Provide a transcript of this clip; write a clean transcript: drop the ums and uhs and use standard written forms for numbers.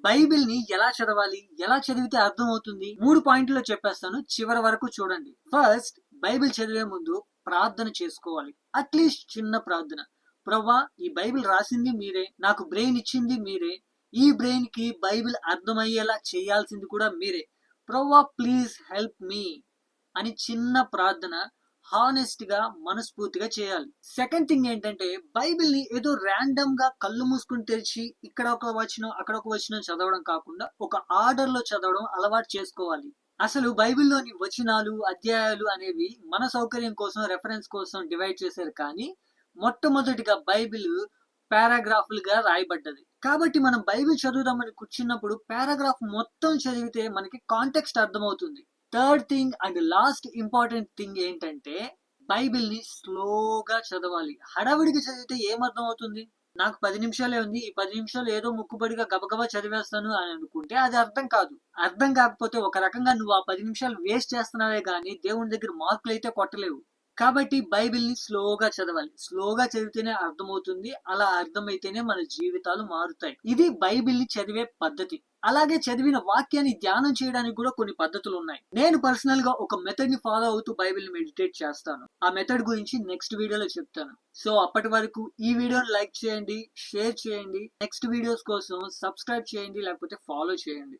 Bible ని ఎలా చదవాలి, ఎలా చదివితే అర్థం అవుతుంది, 3 పాయింట్లో చెప్పేస్తాను. చివరి వరకు చూడండి. ఫస్ట్, బైబిల్ చదివే ముందు ప్రార్థన చేసుకోవాలి. అట్లీస్ట్ చిన్న ప్రార్థన. ప్రవ్వా, ఈ బైబిల్ రాసింది మీరే, నాకు బ్రెయిన్ ఇచ్చింది మీరే, ఈ బ్రెయిన్ కి బైబిల్ అర్థమయ్యేలా చేయాల్సింది కూడా మీరే. ప్రవ్వా ప్లీజ్ హెల్ప్ మీ అని చిన్న ప్రార్థన హానెస్ట్ గా మనస్ఫూర్తిగా చేయాలి. సెకండ్ థింగ్ ఏంటంటే, బైబిల్ ని ఏదో ర్యాండమ్ గా కళ్ళు మూసుకుని తెరిచి ఇక్కడ ఒక వచనం అక్కడ ఒక వచనం చదవడం కాకుండా ఒక ఆర్డర్ లో చదవడం అలవాటు చేసుకోవాలి. అసలు బైబిల్లోని వచనాలు, అధ్యాయాలు అనేవి మన సౌకర్యం కోసం, రెఫరెన్స్ కోసం డివైడ్ చేశారు. కానీ మొట్టమొదటిగా బైబిల్ పారాగ్రాఫ్లుగా రాయబడ్డది. కాబట్టి మనం బైబిల్ చదువుదామని కూర్చున్నప్పుడు పారాగ్రాఫ్ మొత్తం చదివితే మనకి కాంటెక్స్ట్ అర్థమవుతుంది. Third thing and last important thing ఏంటంటే, బైబిల్ ని స్లోగా చదవాలి. హడావిడిగా చదివితే ఏమర్థం అవుతుంది? నాకు 10 నిమిషాలే ఉంది, ఈ 10 నిమిషాలు ఏదో ముక్కుబడిగా గబగబా చదివేస్తాను అని అనుకుంటే అది అర్థం కాదు. అర్థం కాకపోతే ఒక రకంగా నువ్వు ఆ 10 నిమిషాలు వేస్ట్ చేస్తున్నావే గానీ దేవుని దగ్గర మార్కులు అయితే కొట్టలేవు. కాబట్టి బైబిల్ ని స్లోగా చదవాలి. స్లోగా చదివితేనే అర్థమవుతుంది. అలా అర్థమైతేనే మన జీవితాలు మారుతాయి. ఇది బైబిల్ ని చదివే పద్ధతి. అలాగే చదివిన వాక్యాన్ని ధ్యానం చేయడానికి కూడా కొన్ని పద్ధతులు ఉన్నాయి. నేను పర్సనల్ గా ఒక మెథడ్ ని ఫాలో అవుతూ బైబిల్ ని మెడిటేట్ చేస్తాను. ఆ మెథడ్ గురించి నెక్స్ట్ వీడియోలో చెప్తాను. సో అప్పటి వరకు ఈ వీడియోని లైక్ చేయండి, షేర్ చేయండి. నెక్స్ట్ వీడియోస్ కోసం సబ్స్క్రైబ్ చేయండి, లేకపోతే ఫాలో చేయండి.